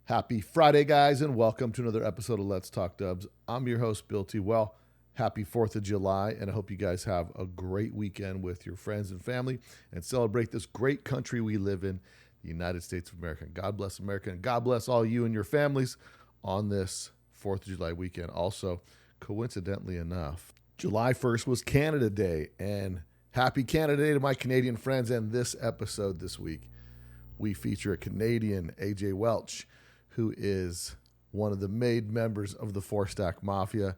Happy Friday, guys, and welcome to another episode of Let's Talk Dubs. I'm your host, Bill T. Well, happy 4th of July, and I hope you guys have a great weekend with your friends and family and celebrate this great country we live in, the United States of America. God bless America, and God bless all you and your families on this 4th of July weekend. Also, coincidentally enough, July 1st was Canada Day, and happy Canada Day to my Canadian friends. And this episode this week, we feature a Canadian, AJ Welsh, who is one of the main members of the Four Stack Mafia.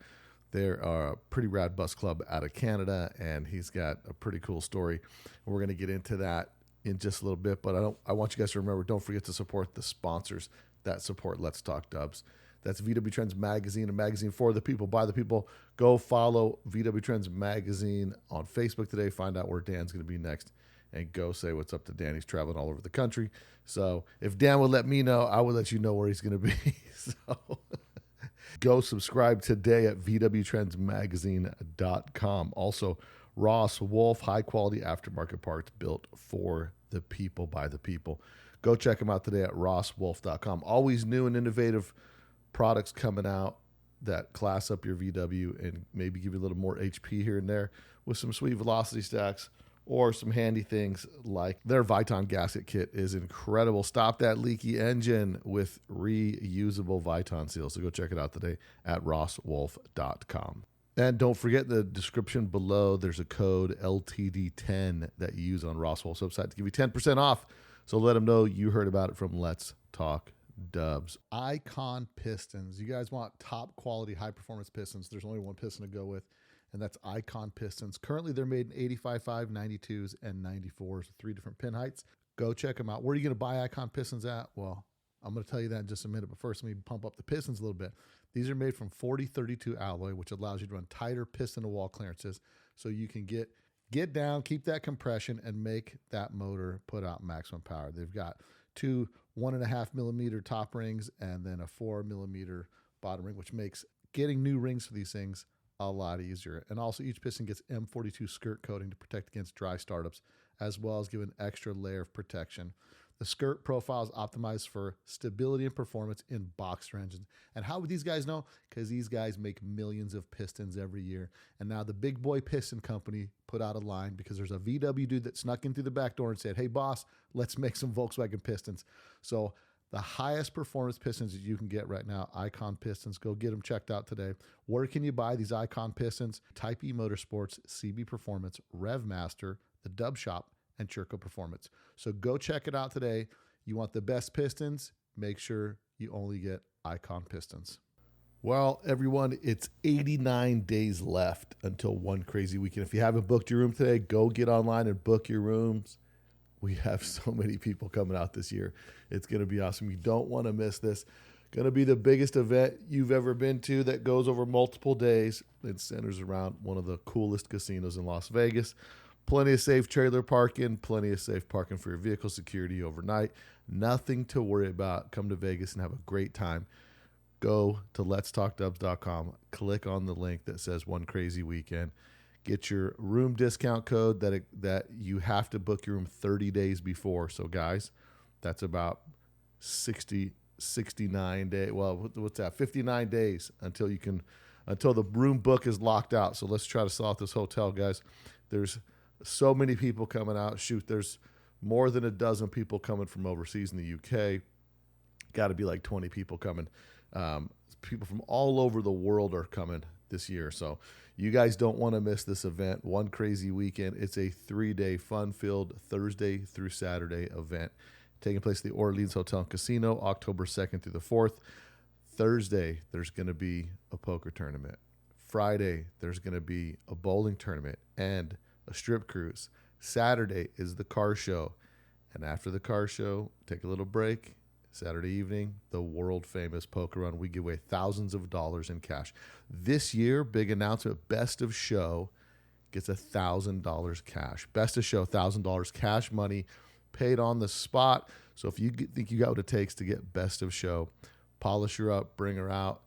They're a pretty rad bus club out of Canada, and he's got a pretty cool story. We're going to get into that in just a little bit, but I want you guys to remember, don't forget to support the sponsors that support Let's Talk Dubs. That's VW Trends Magazine, a magazine for the people, by the people. Go follow VW Trends Magazine on Facebook today. Find out where Dan's going to be next, and go say what's up to Dan. He's traveling all over the country. So if Dan would let me know, I would let you know where he's going to be. So go subscribe today at vwtrendsmagazine.com. Also, Ross Wolf, high-quality aftermarket parts built for the people, by the people. Go check them out today at rosswolf.com. Always new and innovative products coming out that class up your VW and maybe give you a little more HP here and there with some sweet velocity stacks, or some handy things like their Viton gasket kit is incredible. Stop that leaky engine with reusable Viton seals. So go check it out today at rosswolf.com. And don't forget, the description below, there's a code LTD10 that you use on Ross Wolf's website to give you 10% off. So let them know you heard about it from Let's Talk Dubs. Icon pistons. You guys want top quality, high performance pistons. There's only one piston to go with, and that's Icon pistons. Currently, they're made in 85.5, 92s, and 94s, 3 different pin heights. Go check them out. Where are you going to buy Icon pistons at? Well, I'm going to tell you that in just a minute, but first, let me pump up the pistons a little bit. These are made from 4032 alloy, which allows you to run tighter piston-to-wall clearances, so you can get down, keep that compression, and make that motor put out maximum power. They've got 2 1.5 millimeter top rings and then a 4 millimeter bottom ring, which makes getting new rings for these things a lot easier. And also, each piston gets M42 skirt coating to protect against dry startups, as well as give an extra layer of protection. The skirt profile is optimized for stability and performance in boxer engines. And how would these guys know? Because these guys make millions of pistons every year. And now the Big Boy Piston Company put out a line because there's a VW dude that snuck in through the back door and said, "Hey, boss, let's make some Volkswagen pistons." So the highest performance pistons that you can get right now, Icon pistons. Go get them checked out today. Where can you buy these Icon pistons? Type E Motorsports, CB Performance, RevMaster, the Dub Shop, and Churco Performance. So go check it out today. You want the best pistons? Make sure you only get Icon pistons. Well, everyone, it's 89 days left until one crazy weekend. If you haven't booked your room today, go get online and book your rooms. We have so many people coming out this year. It's going to be awesome. You don't want to miss this. Going to be the biggest event you've ever been to that goes over multiple days. It centers around one of the coolest casinos in Las Vegas. Plenty of safe trailer parking, plenty of safe parking for your vehicle security overnight. Nothing to worry about. Come to Vegas and have a great time. Go to letstalkdubs.com. Click on the link that says One Crazy Weekend. Get your room discount code that you have to book your room 30 days before. So, guys, that's about 69 days. Well, what's that? 59 days until the room book is locked out. So let's try to sell out this hotel, guys. There's so many people coming out. Shoot, there's more than a dozen people coming from overseas in the UK. Got to be like 20 people coming. People from all over the world are coming this year. So you guys don't want to miss this event. One Crazy Weekend. It's a 3-day fun-filled Thursday through Saturday event taking place at the Orleans Hotel and Casino, October 2nd through the 4th. Thursday, there's going to be a poker tournament. Friday, there's going to be a bowling tournament and a strip cruise. Saturday is the car show. And after the car show, take a little break. Saturday evening, the world-famous poker run. We give away thousands of dollars in cash. This year, big announcement, Best of Show gets $1,000 cash. Best of Show, $1,000 cash money paid on the spot. So if you think you got what it takes to get Best of Show, polish her up, bring her out,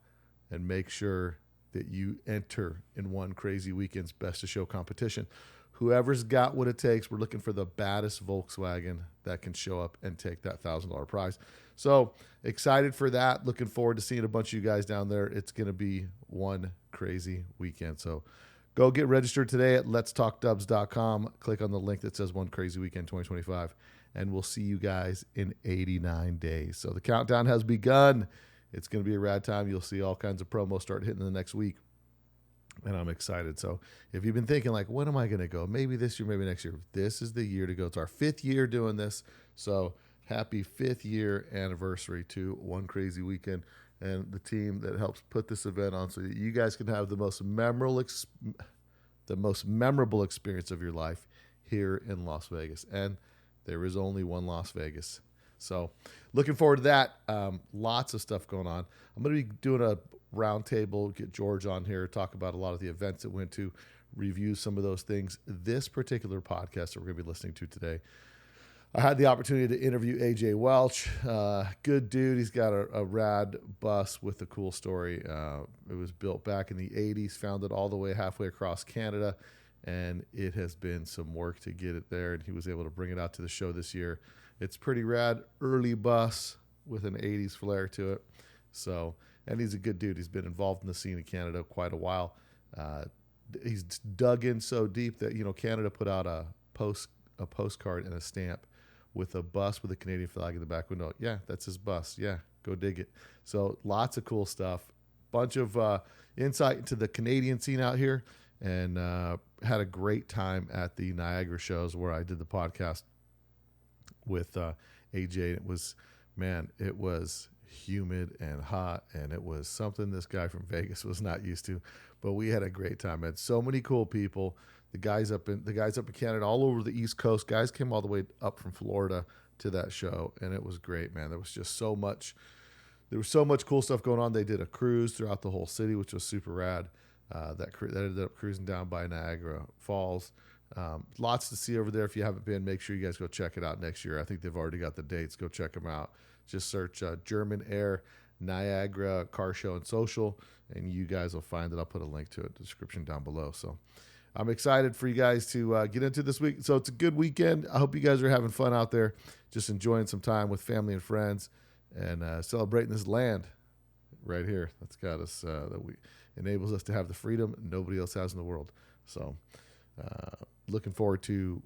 and make sure that you enter in One Crazy Weekend's Best of Show competition. Whoever's got what it takes, we're looking for the baddest Volkswagen that can show up and take that $1,000 prize. So excited for that. Looking forward to seeing a bunch of you guys down there. It's going to be one crazy weekend. So go get registered today at letstalkdubs.com. Click on the link that says One Crazy Weekend 2025, and we'll see you guys in 89 days. So the countdown has begun. It's going to be a rad time. You'll see all kinds of promos start hitting the next week, and I'm excited. So if you've been thinking, like, when am I going to go? Maybe this year, maybe next year. This is the year to go. It's our 5th year doing this. So happy 5th year anniversary to One Crazy Weekend and the team that helps put this event on so that you guys can have the most memorable experience of your life here in Las Vegas. And there is only one Las Vegas. So looking forward to that. Lots of stuff going on. I'm going to be doing a roundtable, get George on here, talk about a lot of the events that went to, review some of those things. This particular podcast that we're going to be listening to today, I had the opportunity to interview AJ Welsh. Good dude. He's got a rad bus with a cool story. It was built back in the 80s, founded all the way halfway across Canada, and it has been some work to get it there, and he was able to bring it out to the show this year. It's pretty rad, early bus with an 80s flair to it. So, and he's a good dude. He's been involved in the scene in Canada quite a while. He's dug in so deep that, Canada put out a postcard and a stamp with a bus with a Canadian flag in the back window. Yeah, that's his bus. Yeah, go dig it. So lots of cool stuff. Bunch of insight into the Canadian scene out here, and had a great time at the Niagara shows where I did the podcast with AJ. It was humid and hot, and it was something this guy from Vegas was not used to, but we had a great time. Had so many cool people. The guys up in Canada, all over the East Coast. Guys came all the way up from Florida to that show, and it was great, man. There was just so much. There was so much cool stuff going on. They did a cruise throughout the whole city, which was super rad. That ended up cruising down by Niagara Falls. Lots to see over there. If you haven't been, make sure you guys go check it out next year. I think they've already got the dates. Go check them out. Just search German Air Niagara Car Show and Social, and you guys will find it. I'll put a link to it in the description down below. So I'm excited for you guys to get into this week. So it's a good weekend. I hope you guys are having fun out there, just enjoying some time with family and friends, and celebrating this land right here. That's got us, enables us to have the freedom nobody else has in the world. So looking forward to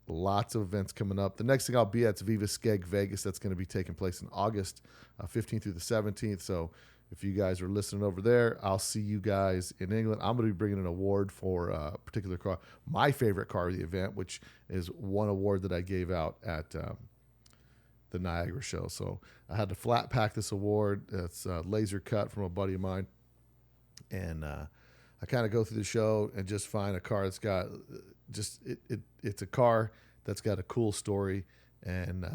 lots of events coming up. The next thing I'll be at is Viva Skeg Vegas. That's going to be taking place in August 15th through the 17th. So if you guys are listening over there, I'll see you guys in England. I'm going to be bringing an award for a particular car, my favorite car of the event, which is one award that I gave out at the Niagara show. So I had to flat pack this award. It's laser cut from a buddy of mine. And I kind of go through the show and just find a car that's got it's a car that's got a cool story, and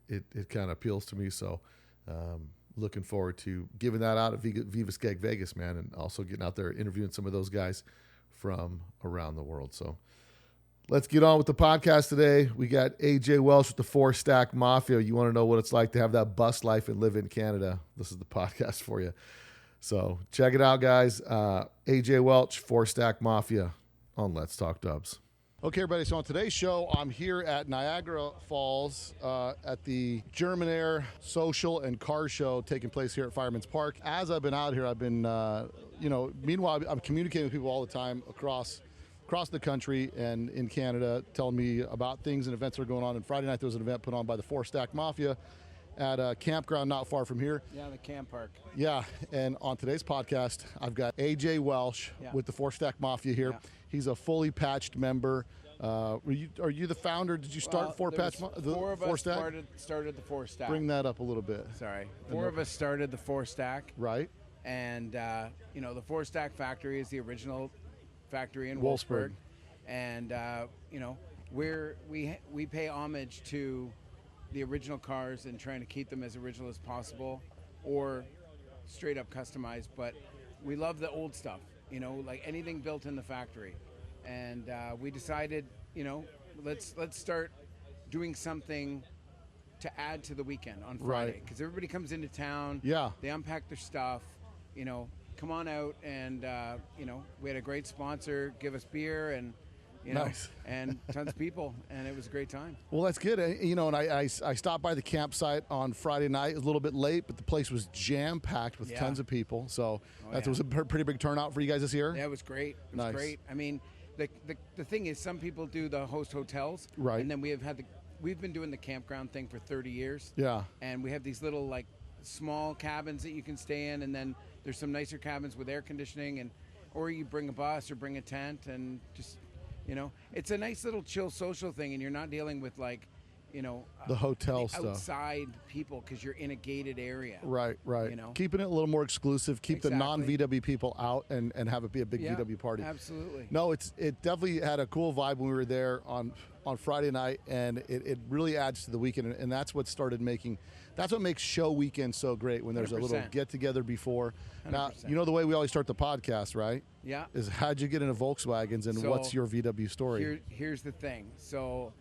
it kind of appeals to me. So looking forward to giving that out at Viva Skeg Vegas, man, and also getting out there interviewing some of those guys from around the world. So let's get on with the podcast today. We got AJ Welsh with the Four Stack Mafia. You want to know what it's like to have that bus life and live in Canada? This is the podcast for you. So check it out, guys. AJ Welsh, Four Stack Mafia on Let's Talk Dubs. Okay, everybody. So on today's show, I'm here at Niagara Falls at the German Air Social and Car Show taking place here at Fireman's Park. As I've been out here, I've been, meanwhile, I'm communicating with people all the time across the country and in Canada, telling me about things and events that are going on. And Friday night, there was an event put on by the Four Stack Mafia at a campground not far from here. Yeah, the camp park. Yeah, and on today's podcast, I've got AJ Welsh with the Four Stack Mafia here. Yeah. He's a fully patched member. Are you the founder? Did you start Four Stack? Started the Four Stack. Bring that up a little bit. Sorry. Four of us started the Four Stack. Right. And, the Four Stack factory is the original factory in Wolfsburg. And, we pay homage to the original cars and trying to keep them as original as possible, or straight up customized. But we love the old stuff, like anything built in the factory. And we decided, let's start doing something to add to the weekend on Friday, because everybody comes into town. Yeah, they unpack their stuff. Come on out, and we had a great sponsor give us beer, and You know, Nice. and tons of people, and it was a great time. Well, that's good. You know, and I stopped by the campsite on Friday night. It was a little bit late, but the place was jam-packed with tons of people. So that was a pretty big turnout for you guys this year? Yeah, it was great. It was great. I mean, the thing is, some people do the host hotels. Right. And then we've been doing the campground thing for 30 years. Yeah. And we have these little, like, small cabins that you can stay in, and then there's some nicer cabins with air conditioning, or you bring a bus or bring a tent and just... You know, it's a nice little chill social thing, and you're not dealing with, like, you know, the hotel stuff, outside people, because you're in a gated area. Right. You know, keeping it a little more exclusive, keep the non-VW people out, and have it be a big VW party. Absolutely. No, it definitely had a cool vibe when we were there on Friday night, and it really adds to the weekend, and that's what makes show weekend so great, when there's 100%. A little get together before. 100%. Now, you know the way we always start the podcast, right? Yeah. Is how'd you get into Volkswagens, and what's your VW story? Here's the thing. So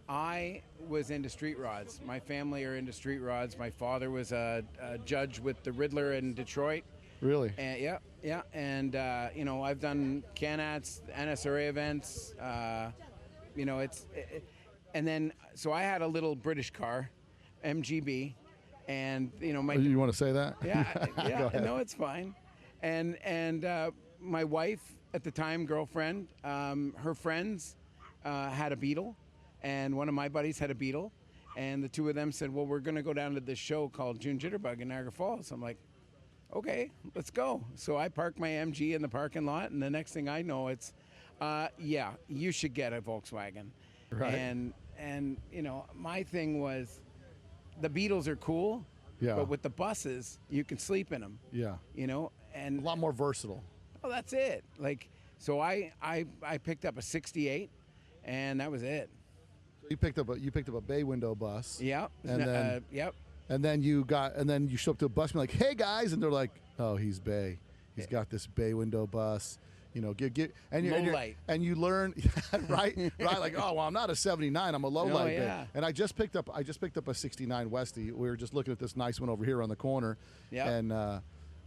I was into street rods. My family are into street rods. My father was a judge with the Riddler in Detroit. Really? And, yeah. And, you know, I've done Can-Ats, NSRA events. You know, and then, so I had a little British car, MGB, and, you know, you want to say that? Yeah. No, it's fine. And my wife at the time, girlfriend, her friends had a Beetle, and one of my buddies had a Beetle, and the two of them said, well, we're going to go down to this show called June Jitterbug in Niagara Falls. I'm like, okay, let's go. So I parked my MG in the parking lot, and the next thing I know, it's, yeah, you should get a Volkswagen. Right. And you know, my thing was, the Beetles are cool, but with the buses, you can sleep in them. Yeah. You know, and a lot more versatile. Oh, that's it. Like, so I picked up a 68, and that was it. You picked up a bay window bus. Yeah. And then yep. And then you show up to a bus and you're like, hey guys, and they're like, oh, he's bay. He's got this bay window bus. You know, and you learn, right, like, oh, well, I'm not a 79, I'm a low light. Yeah. And I just picked up a 69 Westie. We were just looking at this nice one over here on the corner. Yeah. And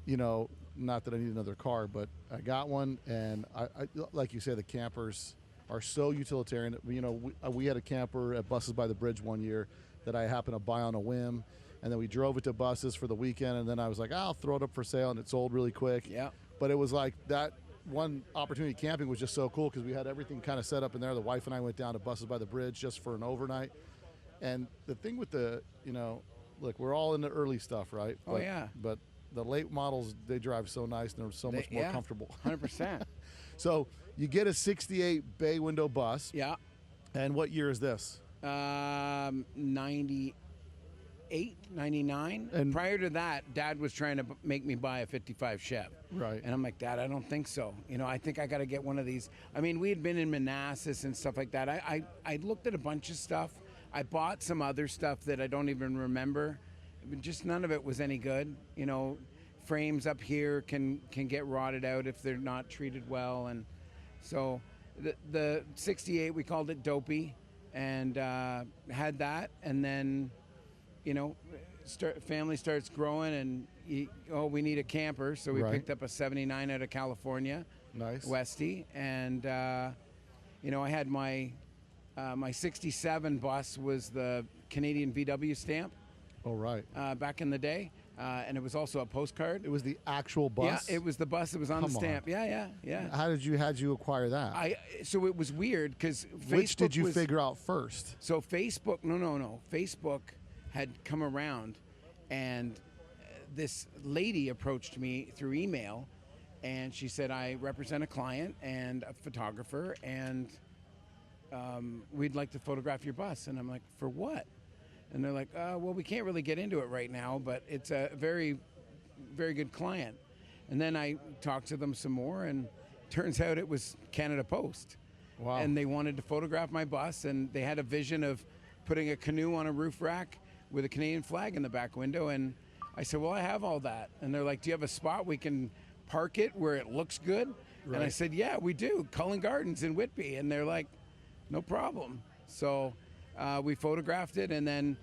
you know, not that I need another car, but I got one, and I like you say, the campers are so utilitarian. You know, we had a camper at Buses by the Bridge one year that I happened to buy on a whim, and then we drove it to Buses for the weekend, and then I was like, I'll throw it up for sale, and it sold really quick. Yeah. But it was like that one opportunity camping was just so cool, because we had everything kind of set up in there. The wife and I went down to Buses by the Bridge just for an overnight. And the thing with you know, look, we're all into early stuff, right? But the late models, they drive so nice, and they're so much more comfortable. 100%. So you get a 68 bay window bus. Yeah. And what year is this? 98, 99. And prior to that, Dad was trying to make me buy a 55 Chev. Right. And I'm like, Dad, I don't think so. You know, I think I got to get one of these. I mean, we had been in Manassas and stuff like that. I looked at a bunch of stuff. I bought some other stuff that I don't even remember. Just none of it was any good. You know, frames up here can get rotted out if they're not treated well. And so the 68, we called it Dopey, and had that. And then, you know, family starts growing, and we need a camper, so we picked up a 79 out of California. Nice. Westie. And you know, I had my 67 bus was the Canadian VW stamp. Oh, right. Back in the day. And it was also a postcard. It was the actual bus? Yeah, it was the bus that was on the stamp. Yeah. How'd you acquire that? So it was weird, because Which did you figure out first? So Facebook, no. Facebook had come around, and this lady approached me through email, and she said, I represent a client and a photographer, and we'd like to photograph your bus. And I'm like, for what? And they're like, well, we can't really get into it right now, but it's a very, very good client. And then I talked to them some more, and turns out it was Canada Post. Wow. And they wanted to photograph my bus, and they had a vision of putting a canoe on a roof rack with a Canadian flag in the back window. And I said, well, I have all that. And they're like, do you have a spot we can park it where it looks good? Right. And I said, yeah, we do. Cullen Gardens in Whitby. And they're like, no problem. So we photographed it, and then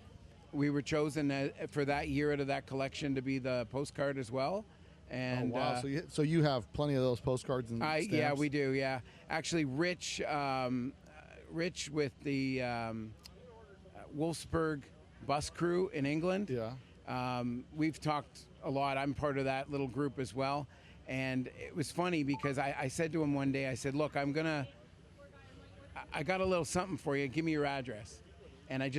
we were chosen for that year out of that collection to be the postcard as well. And wow! So you have plenty of those postcards and stamps? yeah, we do. Yeah, actually, Rich with the Wolfsburg bus crew in England. Yeah. We've talked a lot. I'm part of that little group as well. And it was funny because I said to him one day, I said, look, I got a little something for you. Give me your address. And I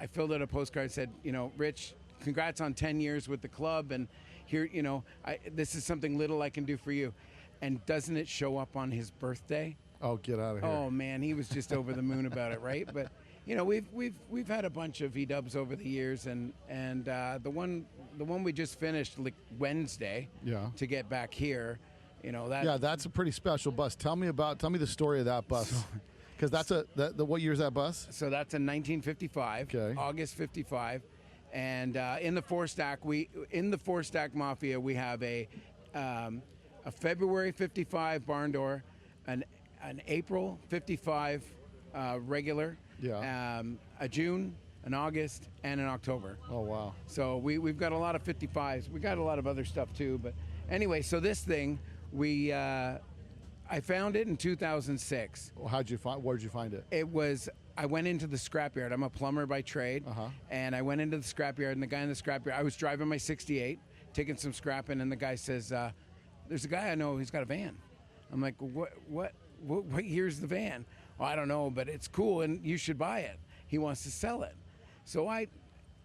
filled out a postcard, said, Rich, congrats on 10 years with the club. And here, this is something little I can do for you. And doesn't it show up on his birthday? Oh, get out of here. Oh, man, he was just over the moon about it, right? But, we've had a bunch of VWs over the years. And the one we just finished like Wednesday to get back here, that's a pretty special bus. Tell me the story of that bus. Because what year is that bus? So that's a 1955, August 55. And in the Four Stack Mafia, we have a February 55 barn door, an April 55 regular, a June, an August, and an October. Oh, wow. So we've got a lot of 55s. We got a lot of other stuff too. But anyway, so this thing, I found it in 2006. Well, where'd you find it? I went into the scrapyard. I'm a plumber by trade. And I went into the scrapyard, and the guy in the scrapyard, I was driving my 68, taking some scrap in, and the guy says, there's a guy I know, he's got a van. I'm like, what year's the van? Well, I don't know, but it's cool, and you should buy it. He wants to sell it. So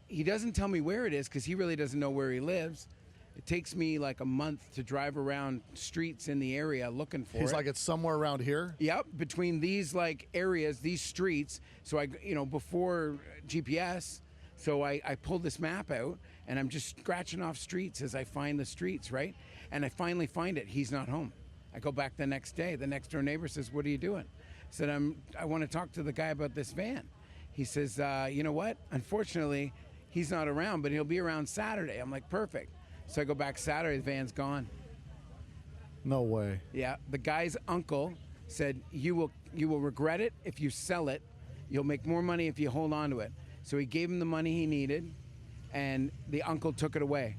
he doesn't tell me where it is because he really doesn't know where he lives. It takes me like a month to drive around streets in the area looking for it. He's like, it's somewhere around here? Yep, between these like areas, these streets. So before GPS, so I pulled this map out and I'm just scratching off streets as I find the streets, right? And I finally find it. He's not home. I go back the next day. The next door neighbor says, what are you doing? I said, I want to talk to the guy about this van. He says, you know what? Unfortunately, he's not around, but he'll be around Saturday. I'm like, perfect. So I go back Saturday, the van's gone. No way. Yeah, the guy's uncle said, you will regret it if you sell it. You'll make more money if you hold on to it. So he gave him the money he needed, and the uncle took it away.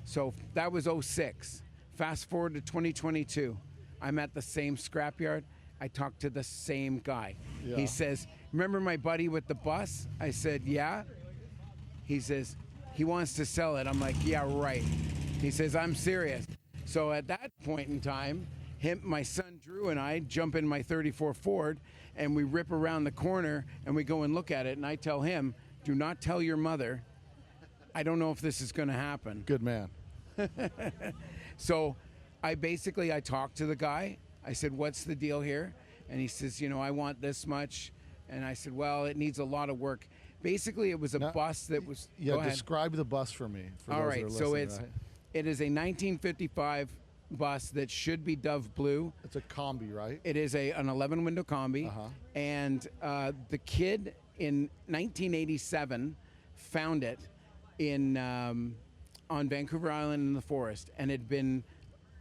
So that was 06. Fast forward to 2022. I'm at the same scrapyard. I talked to the same guy. Yeah. He says, remember my buddy with the bus? I said, yeah. He says, he wants to sell it. I'm like, yeah, right. He says, I'm serious. So at that point in time, my son Drew and I jump in my 34 Ford and we rip around the corner and we go and look at it. And I tell him, do not tell your mother. I don't know if this is going to happen. Good man. So I talked to the guy. I said, what's the deal here? And he says, I want this much. And I said, well, it needs a lot of work. Basically, it was a bus that was... Yeah, describe the bus for me. All right, so it is a 1955 bus that should be dove blue. It's a Kombi, right? It is an 11-window Kombi. And the kid in 1987 found it on Vancouver Island in the forest, and it had been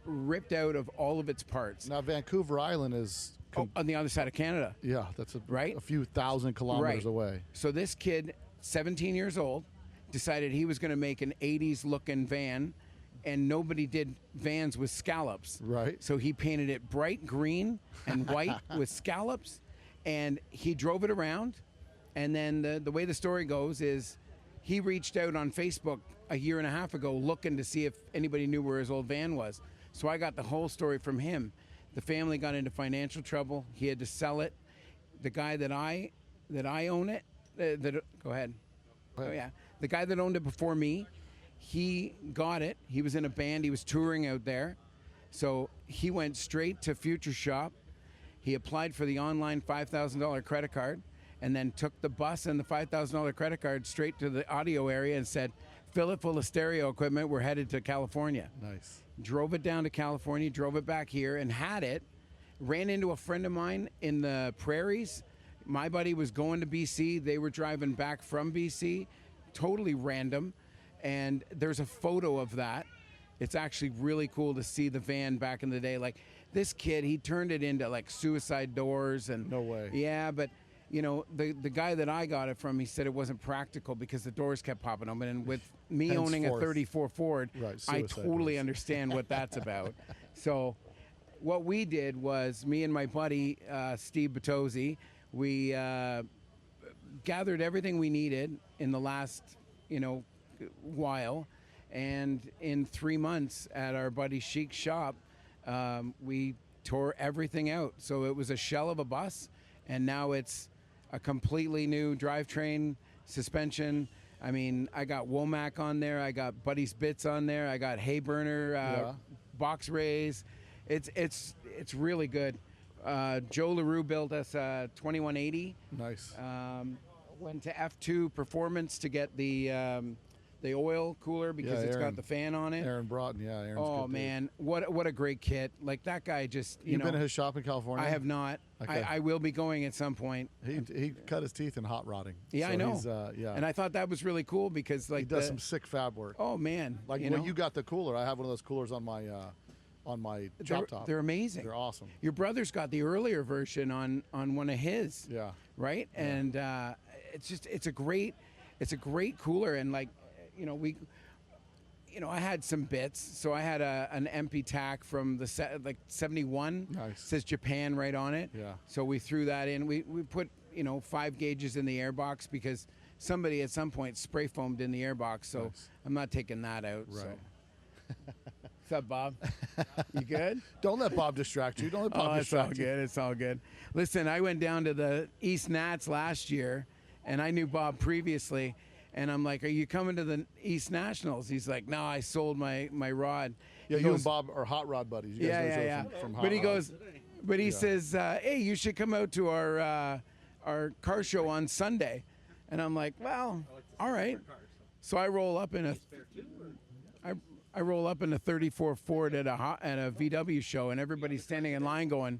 ripped out of all of its parts. Now, Vancouver Island is... on the other side of Canada. Yeah, that's right? a few thousand kilometers away. So this kid, 17 years old, decided he was going to make an 80s looking van, and nobody did vans with scallops. Right. So he painted it bright green and white with scallops, and he drove it around. And then the way the story goes is he reached out on Facebook a year and a half ago looking to see if anybody knew where his old van was. So I got the whole story from him. The family got into financial trouble. He had to sell it. The guy that I own it, go ahead. Oh yeah, the guy that owned it before me, he got it. He was in a band. He was touring out there, so he went straight to Future Shop. He applied for the online $5,000 credit card, and then took the bus and the $5,000 credit card straight to the audio area and said, "Fill it full of stereo equipment. We're headed to California." Nice. Drove it down to California, drove it back here, and had it. Ran into a friend of mine in the prairies. My buddy was going to BC. They were driving back from BC. Totally random. And there's a photo of that. It's actually really cool to see the van back in the day. Like, this kid, he turned it into like suicide doors and... No way. Yeah, but the guy that I got it from, he said it wasn't practical because the doors kept popping open. And with me owning a Henceforth. 34 Ford, Right, I suicide totally doors. understand what that's about. So what we did was, me and my buddy, Steve Batozzi, we gathered everything we needed in the last, while. And in 3 months at our buddy Chic's shop, we tore everything out. So it was a shell of a bus, and now it's a completely new drivetrain, suspension. I mean, I got Womack on there. I got Buddy's Bits on there. I got Hayburner, box rays. It's really good. Joe LaRue built us a 2180. Nice. Went to F2 Performance to get the oil cooler because it's got the fan on it. Aaron Broughton, yeah. Aaron's Oh good dude. man, what a great kit! Like that guy just You've been to his shop in California? I have not. Okay. I will be going at some point. He cut his teeth in hot rodding. Yeah, so I know. He's, yeah. And I thought that was really cool because he does some sick fab work. Oh man, Like when you got the cooler, I have one of those coolers on my chop top. They're amazing. They're awesome. Your brother's got the earlier version on one of his. Yeah. Right, Yeah. and it's a great cooler, and I had some bits. So I had an MP tack from the 71. Nice. Says Japan right on it. Yeah. So we threw that in. We put 5 gauges in the airbox because somebody at some point spray foamed in the airbox. So Nice. I'm not taking that out. Right. So. What's up, Bob? You good? Don't let Bob distract you. Don't let Bob It's all distract you. good. It's all good. Listen, I went down to the East Nats last year, and I knew Bob previously. And I'm like, "Are you coming to the East Nationals?" He's like, "No, I sold my rod." Yeah, He you goes, and Bob are hot rod buddies. You guys know each other from hot But he rods. goes, but he says, "Hey, you should come out to our car show on Sunday." And I'm like, "Well, all right." So I roll up in a 34 Ford at a VW show, and everybody's standing in line going,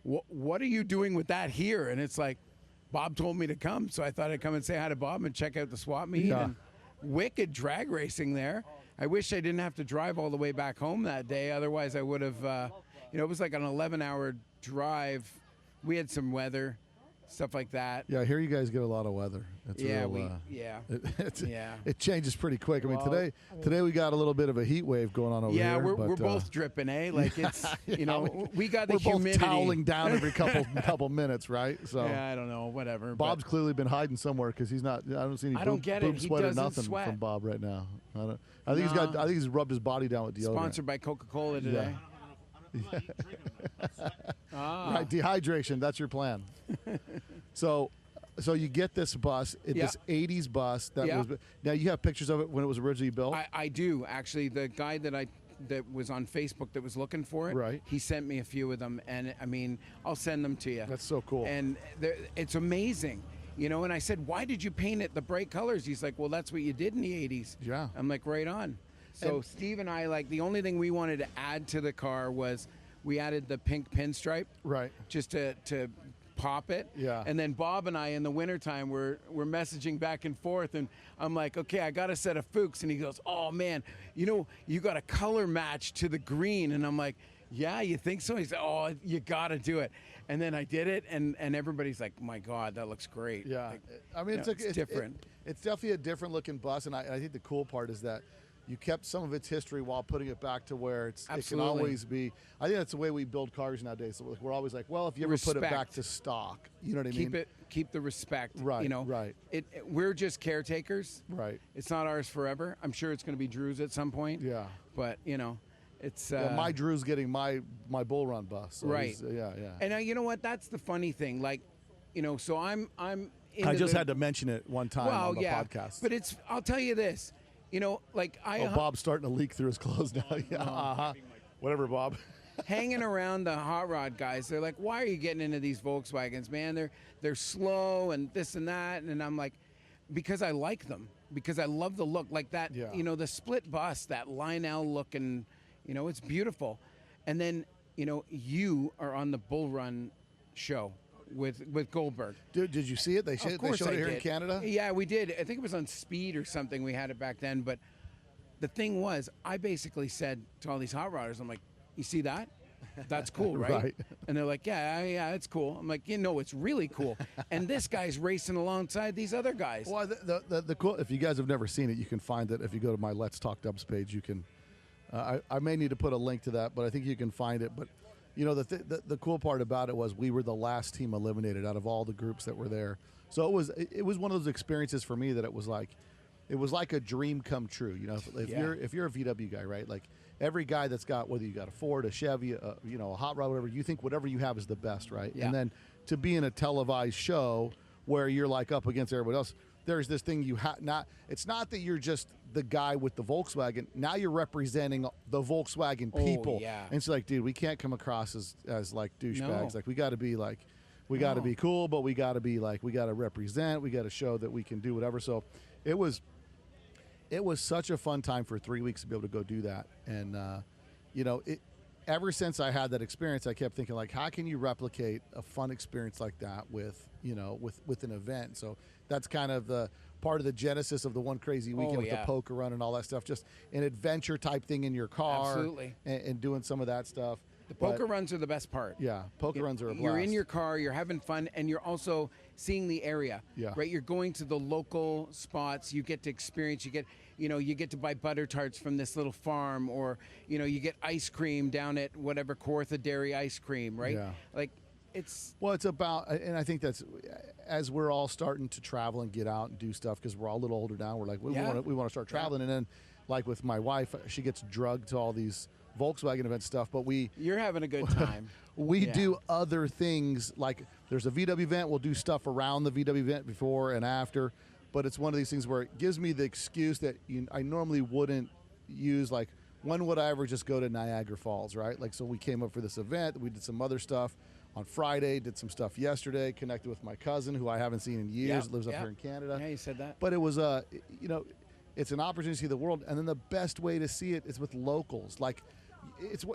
"What are you doing with that here?" And it's like, Bob told me to come, so I thought I'd come and say hi to Bob and check out the swap meet. Yeah. And wicked drag racing there. I wish I didn't have to drive all the way back home that day. Otherwise, I would have, it was like an 11-hour drive. We had some weather, stuff like that. Yeah, I hear you guys get a lot of weather. It's it changes pretty quick. I mean, today we got a little bit of a heat wave going on over here. Yeah, we're but, both dripping, eh? Like it's, we got the we're humidity. both toweling down every couple minutes, right? So Yeah, I don't know, whatever. Bob's clearly been hiding somewhere because he's not. I don't see any I don't boob, get it. boob He sweat or doesn't nothing sweat. from Bob right now. I think he's got. I think he's rubbed his body down with deodorant. Sponsored by Coca-Cola today. Right, dehydration. That's your plan. So you get this bus, this '80s bus that was. Now you have pictures of it when it was originally built. I do actually. The guy that was on Facebook that was looking for it, Right. he sent me a few of them, and I mean, I'll send them to you. That's so cool. And it's amazing, And I said, "Why did you paint it the bright colors?" He's like, "Well, that's what you did in the '80s." Yeah. I'm like, "Right on." So Steve and I, the only thing we wanted to add to the car was we added the pink pinstripe, Right. just to pop it. Yeah. And then Bob and I in the wintertime we're messaging back and forth, and I'm like, "Okay, I got a set of Fuchs," and he goes, "Oh man, you got a color match to the green," and I'm like, "Yeah, you think so?" He said, "Oh, you got to do it." And then I did it, and everybody's like, "My God, that looks great." Yeah, Like, I mean, it's different. It's definitely a different looking bus, and I think the cool part is that you kept some of its history while putting it back to where it can Absolutely. always be. I think that's the way we build cars nowadays. So we're always like, well, if you ever put it back Respect. to stock, you know what I mean? Keep the respect. Right, right. We're just caretakers. Right. It's not ours forever. I'm sure it's going to be Drew's at some point. Yeah. But it's My Drew's getting my bull run bus. So right. Yeah. And you know what? That's the funny thing. So I'm. I just had to mention it one time on the podcast. But I'll tell you this. Bob's starting to leak through his clothes now. Yeah. Whatever, Bob. Hanging around the hot rod guys, they're like, "Why are you getting into these Volkswagens, man? They're slow and this and that." And I'm like, because I like them, because I love the look, like that. Yeah. The split bus, that Lionel look, and it's beautiful. And then you are on the Bull Run show with Goldberg. Dude, did you see it? They Of showed course it I here did. in Canada? Yeah, we did. I think it was on Speed or something. We had it back then. But the thing was, I basically said to all these hot rodders, I'm like, "You see that? That's cool, right?" Right. And they're like, yeah, it's cool. I'm like, it's really cool. And this guy's racing alongside these other guys. Well, the cool. If you guys have never seen it, you can find it. If you go to my Let's Talk Dubs page, you can. I may need to put a link to that, but I think you can find it. But the cool part about it was we were the last team eliminated out of all the groups that were there. So it was one of those experiences for me that it was like a dream come true. If you're a VW guy, right? Like every guy that's got, whether you got a Ford, a Chevy, a hot rod, whatever, you think whatever you have is the best, right? Yeah. And then to be in a televised show where you're like up against everybody else, there's this thing it's not that you're just the guy with the Volkswagen. Now you're representing the Volkswagen people. Oh, yeah. And it's like, dude, we can't come across as like douchebags. No. Like we got to be like, we got to be cool, but we got to be like, we got to represent. We got to show that we can do whatever. So it was such a fun time for 3 weeks to be able to go do that. And, ever since I had that experience, I kept thinking like, how can you replicate a fun experience like that with an event? So that's kind of the part of the genesis of the One Crazy Weekend with the poker run and all that stuff, just an adventure type thing in your car. Absolutely. And doing some of that stuff. The poker runs are the best part. Yeah, poker runs are a blast. You're in your car, you're having fun, and you're also seeing the area. Yeah. Right? You're going to the local spots. You get to experience. You get to buy butter tarts from this little farm, or you get ice cream down at whatever Kawartha Dairy ice cream. Right? Yeah. Like it's. Well, it's about, and I think that's as we're all starting to travel and get out and do stuff because we're all a little older now. We're like, we want to start traveling, and then like with my wife, she gets drugged to all these Volkswagen event stuff, but you're having a good time. We do other things, like there's a VW event, we'll do stuff around the VW event before and after, but it's one of these things where it gives me the excuse that I normally wouldn't use. Like, when would I ever just go to Niagara Falls, right? Like, so we came up for this event, we did some other stuff on Friday, did some stuff yesterday, connected with my cousin who I haven't seen in years, lives up here in Canada. Yeah, you said that. But it was it's an opportunity to see the world, and then the best way to see it is with locals. Like,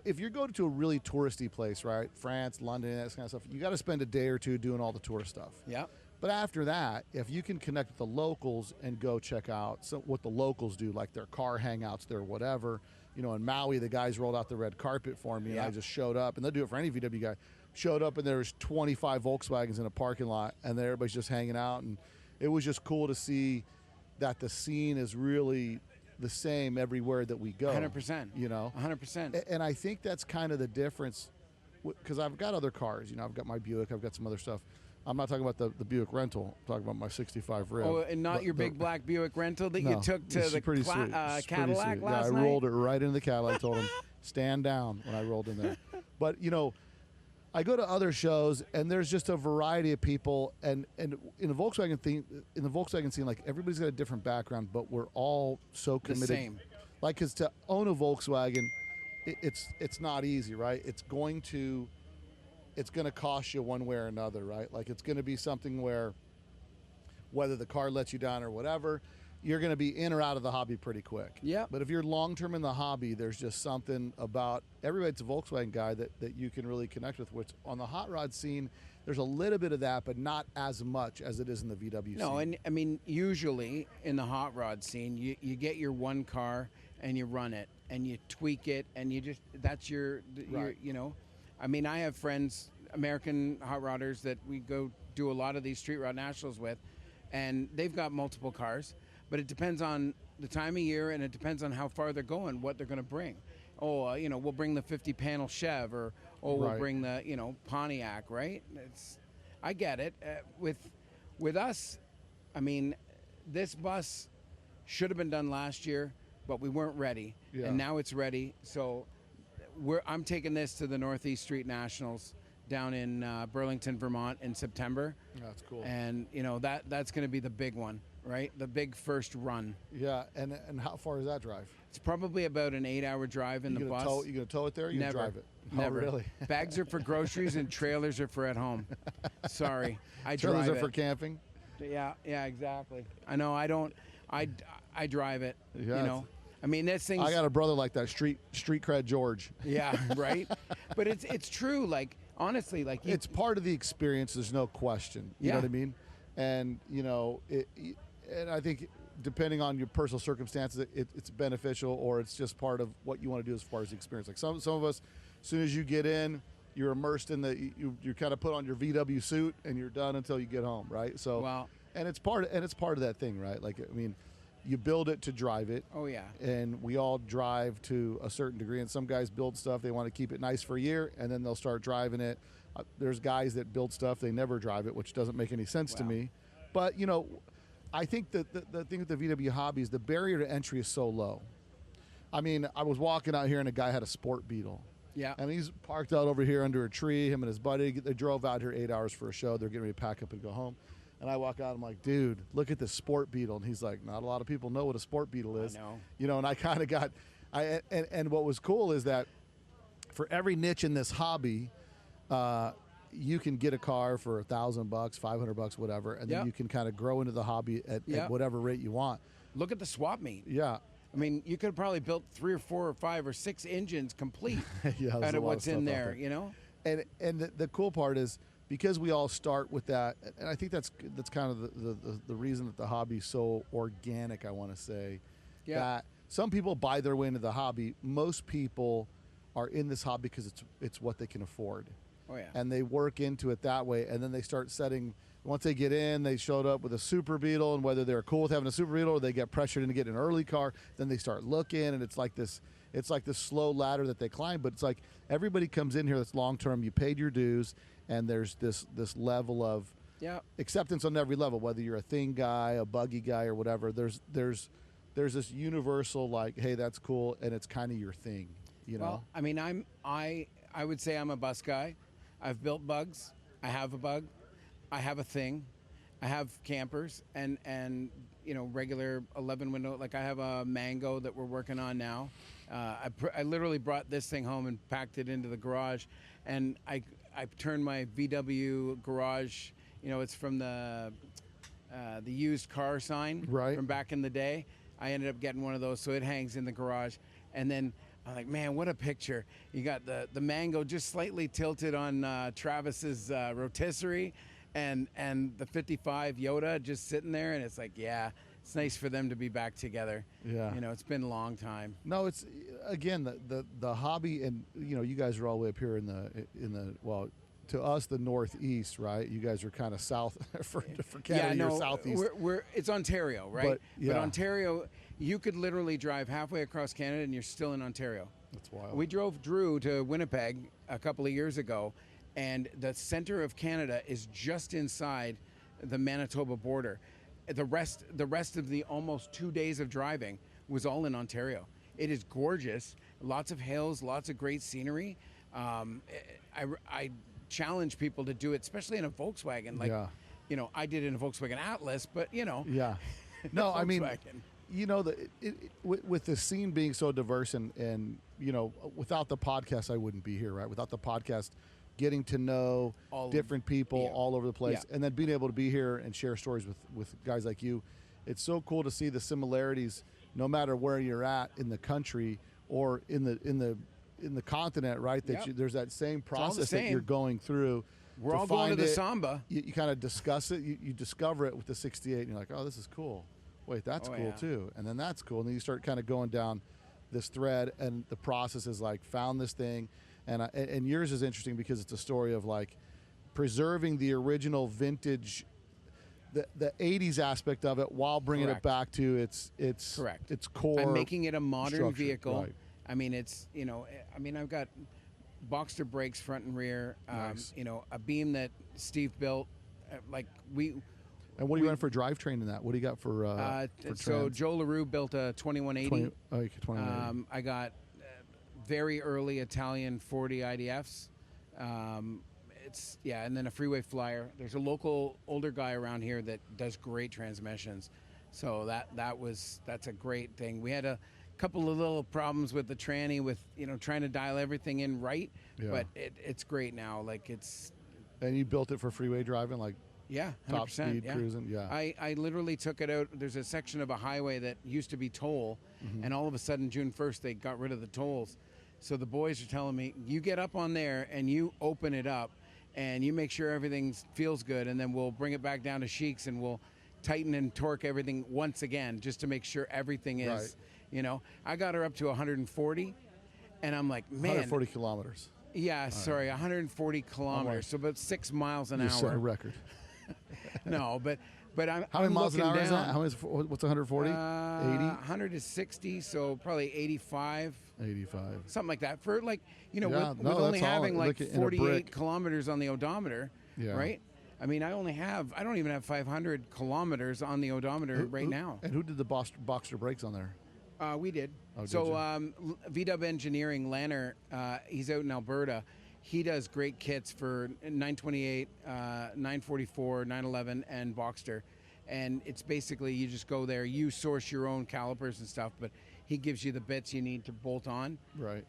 if you're going to a really touristy place, right? France, London, that kind of stuff, you got to spend a day or two doing all the tourist stuff. Yeah. But after that, if you can connect with the locals and go check out what the locals do, like their car hangouts, their whatever. In Maui, the guys rolled out the red carpet for me, and I just showed up, and they'll do it for any VW guy. Showed up, and there's 25 Volkswagens in a parking lot, and everybody's just hanging out, and it was just cool to see that the scene is really the same everywhere that we go. 100%. 100%. And I think that's kind of the difference, because I've got other cars. I've got my Buick. I've got some other stuff. I'm not talking about the Buick rental. I'm talking about my 65 Rev. Oh, and not your big black Buick rental that you took to the Cadillac last night? I rolled it right into the Cadillac. I told him, stand down when I rolled in there. But, I go to other shows, and there's just a variety of people, and in the Volkswagen scene, like, everybody's got a different background, but we're all so committed. The same. Like, because to own a Volkswagen, it's not easy, right? It's going to cost you one way or another, right? Like, it's going to be something where, whether the car lets you down or whatever, you're going to be in or out of the hobby pretty quick. Yeah. But if you're long-term in the hobby, there's just something about everybody's a Volkswagen guy that you can really connect with, which on the hot rod scene, there's a little bit of that, but not as much as it is in the VW scene. No, and I mean, usually in the hot rod scene, you get your one car and you run it and you tweak it and that's your I mean, I have friends, American hot rodders, that we go do a lot of these street rod nationals with, and they've got multiple cars. But it depends on the time of year, and it depends on how far they're going, what they're going to bring. We'll bring the 50-panel Chev, or we'll bring the, Pontiac, right? I get it. With us, I mean, this bus should have been done last year, but we weren't ready, and now it's ready. So I'm taking this to the Northeast Street Nationals down in Burlington, Vermont in September. That's cool. And, that's going to be the big one. Right? The big first run. Yeah, and how far is that drive? It's probably about an 8-hour drive in the bus. You going to tow it there or you going to drive it? Never. Oh, really? Bags are for groceries and trailers are for at home. Sorry. I drive it. Trailers are for camping? Yeah, exactly. I know, I drive it, Yeah, I mean, this thing's... I got a brother like that, street cred George. Yeah, right? But it's true, like, honestly, like... It's part of the experience, there's no question. You know what I mean? And, and I think depending on your personal circumstances, it's beneficial, or it's just part of what you want to do as far as the experience. Like some of us, as soon as you get in, you're immersed in you kind of put on your VW suit and you're done until you get home, right? So, Well, and it's part of that thing, right? Like, I mean, you build it to drive it. oh yeah. And we all drive to a certain degree. And some guys build stuff, they want to keep it nice for a year, and then they'll start driving it. There's guys that build stuff, they never drive it, which doesn't make any sense to me. But, you know, I think that the thing with the VW hobby is the barrier to entry is so low. I mean, I was walking out here and a guy had a Sport Beetle. Yeah. And he's parked out over here under a tree, him and his buddy. They drove out here 8 hours for a show. They're getting ready to pack up and go home. And I walk out, I'm like, dude, look at this Sport Beetle. And he's like, not a lot of people know what a Sport Beetle is. I know. You know, and I kind of got, and what was cool is that for every niche in this hobby, you can get a car for $1,000, $500, whatever, and then you can kind of grow into the hobby at whatever rate you want. Look at the swap meet. Yeah. I mean, you could have probably built 3 or 4 or 5 or 6 engines complete out of what's in there, you know? And the cool part is, because we all start with that, and I think that's kind of the reason that the hobby's so organic, I want to say. Yeah. That some people buy their way into the hobby. Most people are in this hobby because it's what they can afford. Oh, yeah. And they work into it that way, and then they start setting. Once they get in, they showed up with a Super Beetle, and whether they're cool with having a Super Beetle or they get pressured into getting an early car, then they start looking, and it's like this slow ladder that they climb. But it's like everybody comes in here that's long term. You paid your dues, and there's this level of acceptance on every level. Whether you're a thing guy, a buggy guy, or whatever, there's this universal like, hey, that's cool, and it's kind of your thing, you know. Well, I mean, I would say I'm a bus guy. I've built bugs. I have a bug. I have a thing. I have campers and you know, regular 11 window. Like I have a Mango that we're working on now. I literally brought this thing home and packed it into the garage, and I turned my VW garage. You know, it's from the used car sign from back in the day. I ended up getting one of those, so it hangs in the garage. And then I'm like, man, what a picture. You got the Mango just slightly tilted on Travis's rotisserie, and the 55 Yoda just sitting there, and it's like, yeah, it's nice for them to be back together. Yeah. You know, it's been a long time. No, it's, again, the hobby, and, you know, you guys are all the way up here in the well, to us, the Northeast, right? You guys are kind of south for Canada. You're Southeast. It's Ontario, right? But Ontario, you could literally drive halfway across Canada and you're still in Ontario. That's wild. We drove Drew to Winnipeg a couple of years ago, and the center of Canada is just inside the Manitoba border. The rest of the almost 2 days of driving was all in Ontario. It is gorgeous. Lots of hills, lots of great scenery. I challenge people to do it, especially in a Volkswagen. Like, you know, I did it in a Volkswagen Atlas, but, you know. Yeah. No, I mean, you know, with the scene being so diverse and, you know, without the podcast, I wouldn't be here, right? Without the podcast, getting to know different people all over the place, and then being able to be here and share stories with guys like you. It's so cool to see the similarities, no matter where you're at in the country or in the continent, right? That there's that same process that you're going through. We're all going to the Samba. You kind of discuss it. You discover it with the 68, and you're like, oh, this is cool. Wait, that's cool too. And then that's cool. And then you start kind of going down this thread, and the process is like, found this thing. And yours is interesting because it's a story of like preserving the original vintage, the 80s aspect of it, while bringing it back to its core. I'm making it a modern vehicle. Right. I mean, it's, you know, I mean, I've got Boxster brakes front and rear. Nice. You know, a beam that Steve built. And what do you run for drivetrain in that? What do you got for so Joe LaRue built a 2180. 2180. I got very early Italian 40 IDFs. And then a freeway flyer. There's a local older guy around here that does great transmissions. So that's a great thing. We had a couple of little problems with the tranny with, you know, trying to dial everything in right, but it's great now. Like it's. And you built it for freeway driving, like. Yeah, 100%, top speed cruising. Yeah. I literally took it out. There's a section of a highway that used to be toll, and all of a sudden June 1st they got rid of the tolls. So the boys are telling me, you get up on there and you open it up and you make sure everything feels good, and then we'll bring it back down to Sheiks and we'll tighten and torque everything once again just to make sure everything is, you know. I got her up to 140, and I'm like, man. 140 kilometers. Yeah, sorry, 140 kilometers, so about 6 miles an You set a hour. record. No, but I'm How many I'm miles an looking hour is that? down. How many? What's 140? 80? 100 is 60, so probably 85. 85. Something like that. For like, Yeah, with no, only that's all. having like Look at- in a 48 brick. kilometers on the odometer, Yeah. right? I mean, I don't even have 500 kilometers on the odometer right now. And who did the Boxster brakes on there? We did. Oh, did So you? VW Engineering, Lanner, he's out in Alberta. He does great kits for 928, 944, 911, and Boxster. And it's basically you just go there, you source your own calipers and stuff, but he gives you the bits you need to bolt on. Right.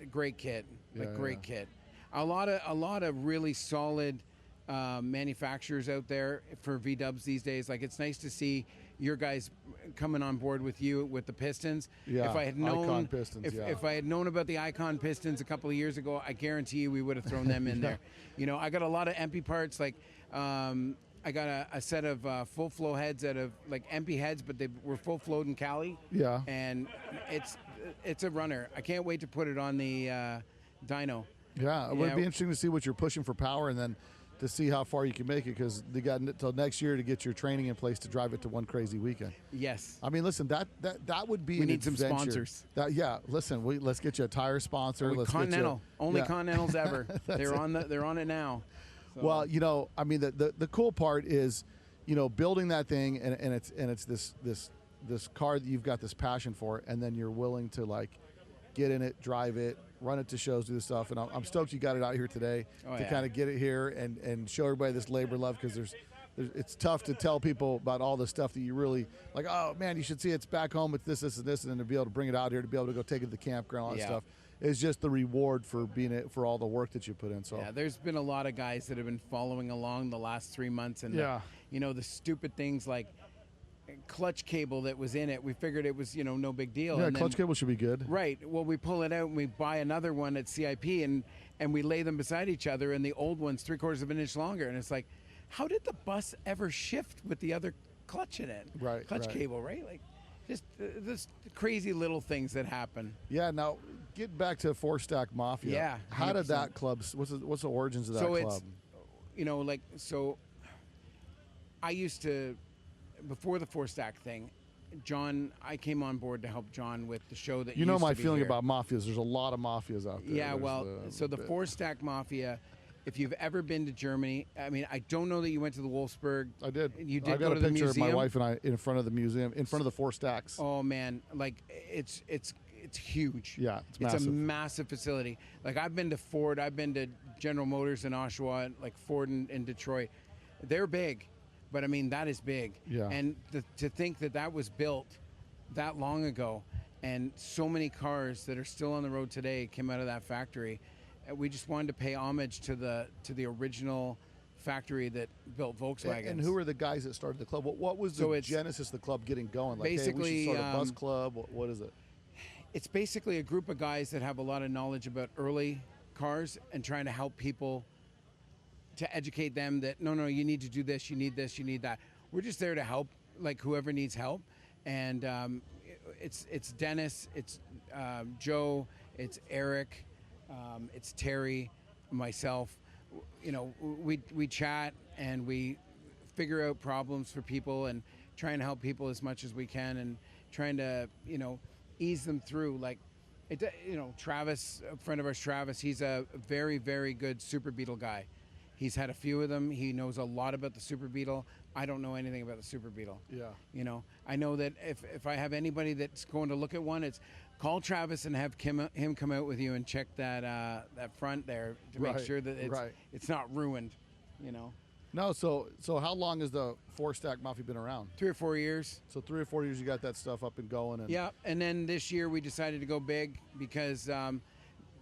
Great kit, great Yeah. kit. A lot of really solid manufacturers out there for V-dubs these days. Like, it's nice to see your guys coming on board with you with the pistons. Yeah, If I had known, Icon pistons, yeah. if I had known about the Icon pistons a couple of years ago, I guarantee you we would have thrown them in there. I got a lot of empty parts. Like, I got a set of full flow heads out of like empty heads, but they were full flowed in Cali. Yeah. And it's a runner. I can't wait to put it on the dyno. Yeah, it would be interesting to see what you're pushing for power, and then to see how far you can make it, because they got until next year to get your training in place to drive it to one crazy weekend. Yes. I mean, listen, that would be. We an need some adventure. sponsors. Listen, let's get you a tire sponsor. Let's Continental, get you, only Continentals ever. They're on it now. So. Well, I mean, the cool part is, building that thing, and it's this car that you've got this passion for, and then you're willing to like get in it, drive it, run it to shows, do this stuff. And I'm stoked you got it out here today to kind of get it here and show everybody this labor love, because it's tough to tell people about all the stuff that you really like. Oh man, you should see it's back home. It's this, and this, and then to be able to bring it out here, to be able to go take it to the campground, all that stuff. Is just the reward for for all the work that you put in. So there's been a lot of guys that have been following along the last 3 months, and the stupid things like clutch cable that was in it. We figured it was no big deal. Yeah, and clutch cable should be good. Right. Well, we pull it out and we buy another one at CIP, and we lay them beside each other, and the old one's 3/4 of an inch longer, and it's like, how did the bus ever shift with the other clutch in it? Right. Clutch cable, right? Like, just this crazy little things that happen. Yeah. Now, get back to Four Stack Mafia. Yeah. How did that club? What's the origins of that club? So I used to, before the Four Stack thing, John, I came on board to help John with the show that you know used my to be feeling here. about mafias. There's a lot of mafias out there. Yeah, the Four Stack Mafia. If you've ever been to Germany, I mean, I don't know that you went to the Wolfsburg. I did. You did I got go a to the picture museum? of my wife and I in front of the museum, in front of the Four Stacks. Oh man, like it's huge. Yeah, it's a massive. massive facility. Like, I've been to Ford, I've been to General Motors in Oshawa, like Ford in Detroit. They're big, but I mean, that is big. Yeah. And to think that was built that long ago, and so many cars that are still on the road today came out of that factory. We just wanted to pay homage to the original factory that built Volkswagen. And who are the guys that started the club? What was the genesis of the club getting going? Like, basically, hey, we should start a bus club. What is it? It's basically a group of guys that have a lot of knowledge about early cars and trying to help people, to educate them that no, you need to do this, you need this, you need that. We're just there to help, like, whoever needs help. And it's Dennis, it's Joe, it's Eric, it's Terry, myself. We chat and we figure out problems for people and try and help people as much as we can, and trying to ease them through. Like, Travis, a friend of ours, Travis, he's a very, very good Super Beetle guy. He's had a few of them. He knows a lot about the Super Beetle. I don't know anything about the Super Beetle. Yeah. I know that if I have anybody that's going to look at one, it's call Travis and have him come out with you and check that front there to make sure that it's not ruined. No, so how long has the Four Stack Mafia been around? 3 or 4 years. So 3 or 4 years you got that stuff up and going. And yeah, and then this year we decided to go big because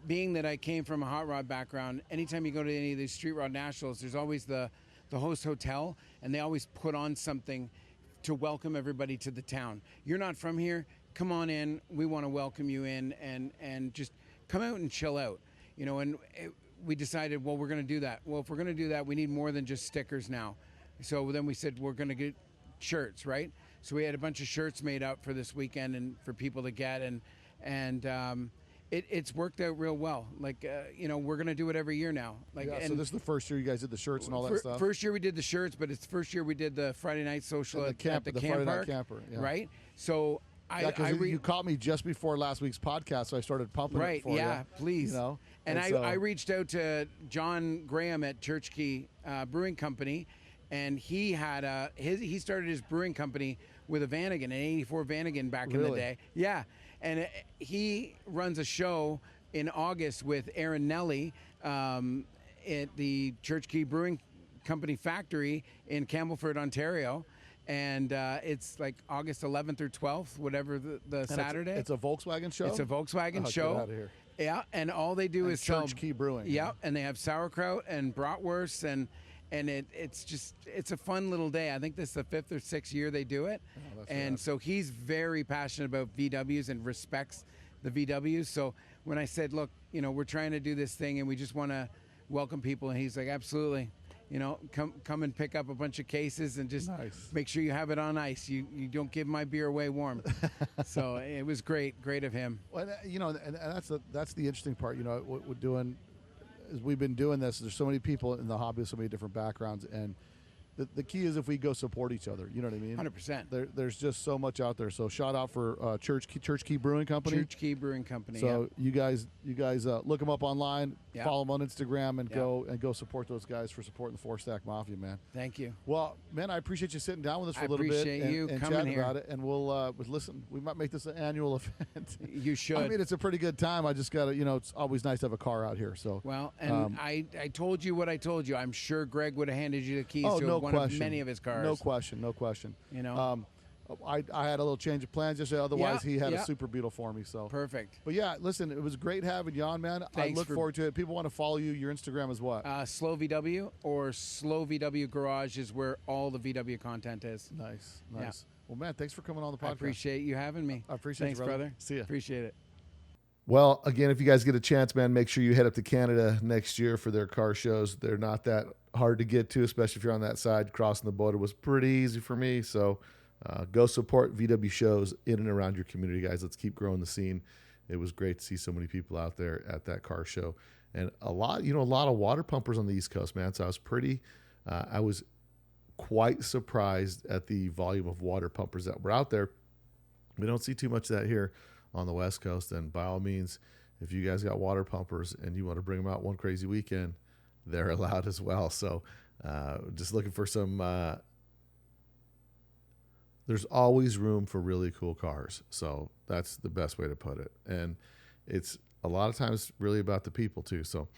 being that I came from a hot rod background, anytime you go to any of these street rod nationals, there's always the host hotel, and they always put on something to welcome everybody to the town. You're not from here, come on in. We want to welcome you in and just come out and chill out. We decided, well, we're going to do that. Well, if we're going to do that, we need more than just stickers now. So then we said, we're going to get shirts, right? So we had a bunch of shirts made up for this weekend and for people to get. And It's worked out real well. Like, we're going to do it every year now. Like, Yeah, and so this is the first year you guys did the shirts and all that stuff? First year we did the shirts, but it's the first year we did the Friday night social at the camp Friday park, night camper. Yeah. right? So you caught me just before last week's podcast, so I started pumping it for you. Yeah, please. And I reached out to John Graham at Church Key Brewing Company, and he had he started his brewing company with a Vanagon, an '84 Vanagon back in the day. Yeah, and he runs a show in August with Aaron Nelly at the Church Key Brewing Company factory in Campbellford, Ontario. And it's like August 11th or 12th, whatever the Saturday. It's a Volkswagen show? It's a Volkswagen show. Get out of here. Yeah, and all they do is Church Key Brewing. Yeah, and they have sauerkraut and bratwurst, and it's a fun little day. I think this is the 5th or 6th year they do it. Oh, and so he's very passionate about VWs and respects the VWs. So when I said, look, we're trying to do this thing and we just want to welcome people, and he's like, absolutely. Come and pick up a bunch of cases and just make sure you have it on ice. You don't give my beer away warm. So it was great of him. Well, and that's the interesting part. What we're doing is we've been doing this. There's so many people in the hobby with so many different backgrounds, and the key is if we go support each other. You know what I mean? 100%. There's just so much out there. So shout out for Church Key Brewing Company. Church Key Brewing Company. So you guys look them up online, follow them on Instagram, and go support those guys for supporting the Four Stack Mafia, man. Thank you. Well, man, I appreciate you sitting down with us for a little bit and chatting about it. And we'll listen. We might make this an annual event. You should. I mean, it's a pretty good time. I just got to, it's always nice to have a car out here. So and I told you what I told you. I'm sure Greg would have handed you the keys to one of many of his cars. No question. I had a little change of plans yesterday. Otherwise, he had a Super Beetle for me. So perfect. But yeah, listen, it was great having you on, man. Thanks I look forward to it. People want to follow you. Your Instagram is what? Slow VW or Slow VW Garage is where all the VW content is. Nice. Yeah. Well, man, thanks for coming on the podcast. I appreciate you having me. I appreciate Thanks, you, brother. See ya. Appreciate it. Well, again, if you guys get a chance, man, make sure you head up to Canada next year for their car shows. They're not that hard to get to, especially if you're on that side. Crossing the border was pretty easy for me. So go support VW shows in and around your community, guys. Let's keep growing the scene. It was great to see so many people out there at that car show. And a lot of water pumpers on the East Coast, man. So I was quite surprised at the volume of water pumpers that were out there. We don't see too much of that here on the West Coast, and by all means, if you guys got water pumpers and you want to bring them out one crazy weekend, they're allowed as well. So just looking for some there's always room for really cool cars, so that's the best way to put it. And it's a lot of times really about the people too. So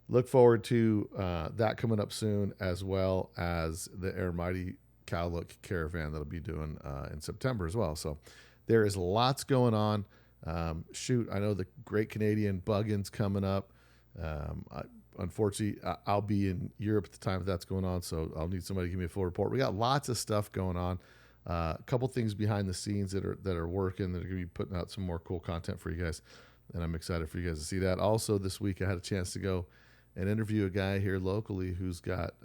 look forward to that coming up soon, as well as the Air Mighty Cowlook Caravan that'll be doing in September as well. So there is lots going on. I know the Great Canadian Buggin's coming up. Unfortunately, I'll be in Europe at the time that's going on, so I'll need somebody to give me a full report. We got lots of stuff going on. A couple things behind the scenes that are working, that are going to be putting out some more cool content for you guys, and I'm excited for you guys to see that. Also, this week I had a chance to go and interview a guy here locally who's got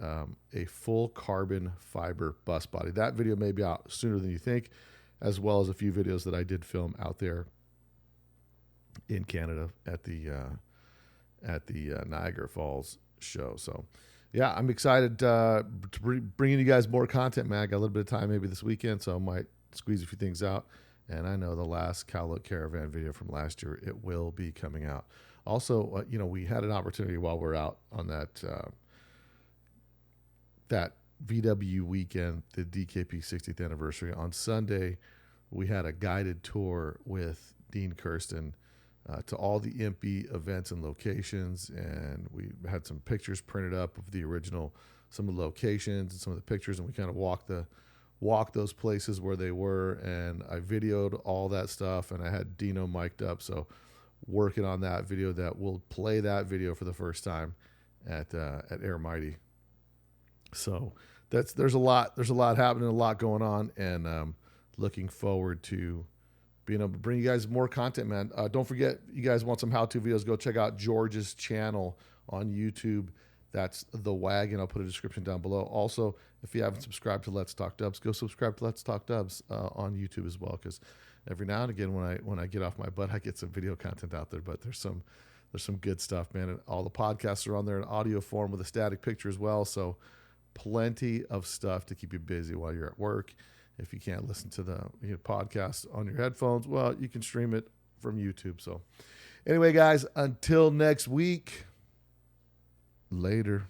a full carbon fiber bus body. That video may be out sooner than you think, as well as a few videos that I did film out there in Canada at the Niagara Falls show. So yeah, I'm excited to bringing you guys more content, man. I got a little bit of time maybe this weekend, so I might squeeze a few things out. And I know the last Cowlook Caravan video from last year, it will be coming out. Also, we had an opportunity while we're out on that VW weekend, the DKP 60th anniversary. On Sunday, we had a guided tour with Dean Kirsten to all the IMPI events and locations, and we had some pictures printed up of the original, some of the locations and some of the pictures, and we kind of walked those places where they were, and I videoed all that stuff, and I had Dino mic'd up, so working on that video. That we'll play that video for the first time at Air Mighty. So there's a lot happening, a lot going on, and looking forward to being able to bring you guys more content, man. Don't forget, you guys want some how-to videos, go check out George's channel on YouTube. That's The Wagon. I'll put a description down below. Also, If you haven't subscribed to Let's Talk Dubs, go subscribe to Let's Talk Dubs on YouTube as well, because every now and again when I get off my butt, I get some video content out there. But there's some good stuff, man. And all the podcasts are on there in audio form with a static picture as well. So plenty of stuff to keep you busy while you're at work. If you can't listen to the podcast on your headphones, well, you can stream it from YouTube. So anyway, guys, until next week, later.